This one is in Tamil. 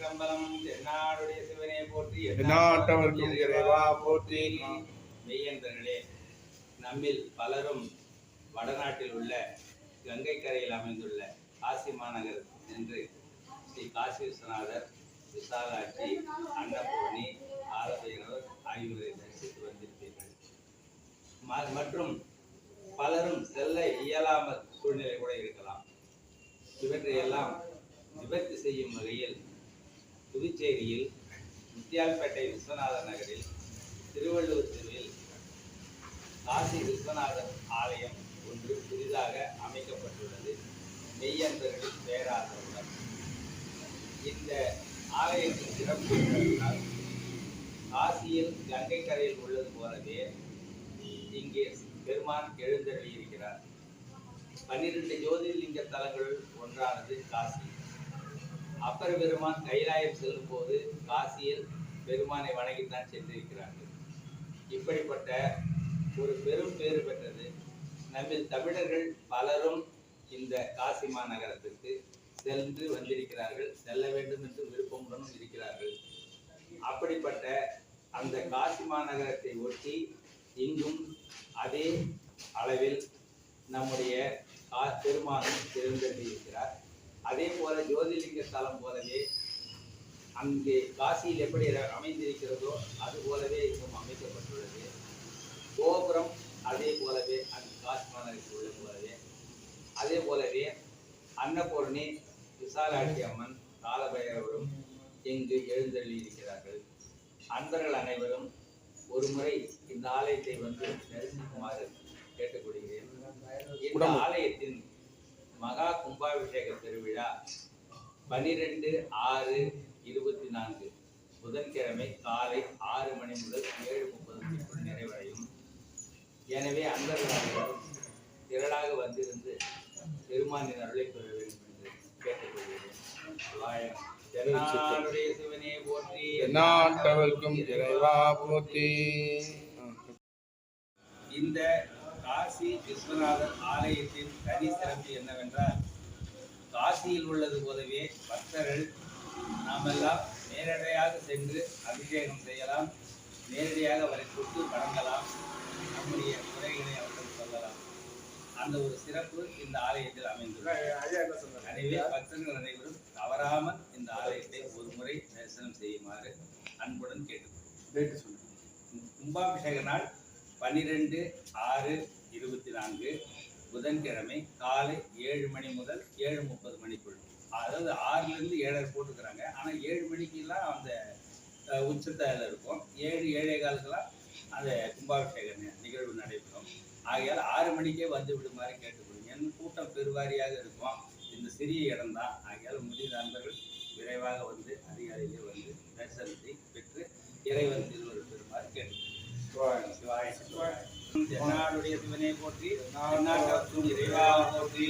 திருச்சிற்றம்பலம். தென்னாடுடைய சிவனே போற்றி, எந்நாட்டவர்க்கும் இறைவா போற்றி. மெய்யன்பர்களே, நம்மில் பலரும் வடநாட்டில் உள்ள கங்கை கரையில் அமைந்துள்ள காசி மாநகர் என்று ஸ்ரீ காசி விஸ்வநாதர், விசாலாட்சி, அன்னபூர்ணி, ஆலபைரவர் ஆகியோரை தரிசித்து வந்திருப்பீர்கள். மற்றும் பலரும் செல்ல இயலாமல் சூழ்நிலை கூட இருக்கலாம். இவற்றையெல்லாம் நிவர்த்தி செய்யும் வகையில் புதுச்சேரியில் முத்தியால்பேட்டை விஸ்வநாதர் நகரில் திருவள்ளுவர் தெருவில் காசி விஸ்வநாதர் ஆலயம் ஒன்று புதிதாக அமைக்கப்பட்டுள்ளது. மெய்யன்பர்களின் பேராதரவுடன் இந்த ஆலயத்தின் சிறப்பு என்னவென்றால், காசியில் கங்கை கரையில் உள்ளது போலவே இங்கே பெருமான் எழுந்தருளி இருக்கிறார். 12 ஜோதிர்லிங்க தலங்களுள் ஒன்றானது காசி. அப்பர் பெருமான் கைலாயம் செல்லும் போது காசியில் பெருமானை வணங்கித்தான் சென்றிருக்கிறார்கள். இப்படிப்பட்ட ஒரு பெரும் பேறு பெற்றது. நம்மில் தமிழர்கள் பலரும் இந்த காசி மாநகரத்திற்கு சென்று வந்திருக்கிறார்கள், செல்ல வேண்டும் என்று விருப்பமுடனும் இருக்கிறார்கள். அப்படிப்பட்ட அந்த காசி மாநகரத்தை ஒட்டி இங்கும் அதே அளவில் நம்முடைய பெருமானும் எழுந்தருளியிருக்கிறார். அதே போல ஜோதிர்லிங்க ஸ்தலம் போலவே அங்கே காசியில் எப்படி அமைந்திருக்கிறதோ அது போலவே இங்கும் அமைக்கப்பட்டுள்ளது. கோபுரம் அதே போலவே அங்கு காசி மாநகரத்தில் உள்ள போலவே, அதே போலவே அன்னபூர்ணி, விசாலாட்சி அம்மன், காலபைரவரும் இங்கு எழுந்தருளி இருக்கிறார்கள். அன்பர்கள் அனைவரும் ஒரு முறை இந்த ஆலயத்தை வந்து தரிசிக்குமாறு கேட்டுக்கொள்கிறேன். இந்த ஆலயத்தின் மகா கும்பாபிஷேக பெருவிழா 12/6/24 புதன்கிழமை காலை 6 மணி முதல் 7:30 நிறைவடையும். எனவே அன்பர்கள் அனைவரும் திரளாக வந்திருந்து பெருமானின் அருளை பெற வேண்டும் என்று கேட்டுக்கொள்கிறேன். தென்னாடுடைய சிவனே போற்றி, எந்நாட்டவர்க்கும் இறைவா போற்றி. இந்த காசி விஸ்வநாதர் ஆலயத்தின் தனி சிறப்பு என்னவென்றால், காசியில் உள்ளது போலவே பக்தர்கள் நாமெல்லாம் நேரடியாக சென்று அபிஷேகம் செய்யலாம், நேரடியாக அவரை தொட்டு வணங்கலாம், நம்முடைய குறைகளை அவர்கள் சொல்லலாம். அந்த ஒரு சிறப்பு இந்த ஆலயத்தில் அமைந்துள்ளது. எனவே பக்தர்கள் அனைவரும் தவறாமல் இந்த ஆலயத்தை ஒரு முறை தரிசனம் செய்யுமாறு அன்புடன் கேட்டுக்கொள்கிறேன். கும்பாபிஷேக நாள் 12/6/24 புதன்கிழமை காலை 7 மணி முதல் 7:30 மணிக்குள். அதாவது 6லிருந்து 7:30 போட்டுக்கிறாங்க. ஆனால் 7 மணிக்கெல்லாம் அந்த உச்சத்தில் இருக்கும். 7-7:15 அந்த கும்பாபிஷேக நிகழ்வு நடைபெறும். ஆகையால் 6 மணிக்கே வந்து விடுமாறு கேட்டுக்கொள்ளுங்க. என் கூட்டம் பெருவாரியாக இருக்கும். இந்த சிறிய இடம்தான். ஆகையால் முடிந்த நண்பர்கள் விரைவாக வந்து அதிகாலையிலே வந்து தரிசனத்தை பெற்று இறைவன் திருவருள் பெறுமாறு கேட்டுக்கொள்ளுங்க. தென்னாடுடைய சிவனை போற்றி, எந்நாட்டவர்க்கும் இறைவா போற்றி.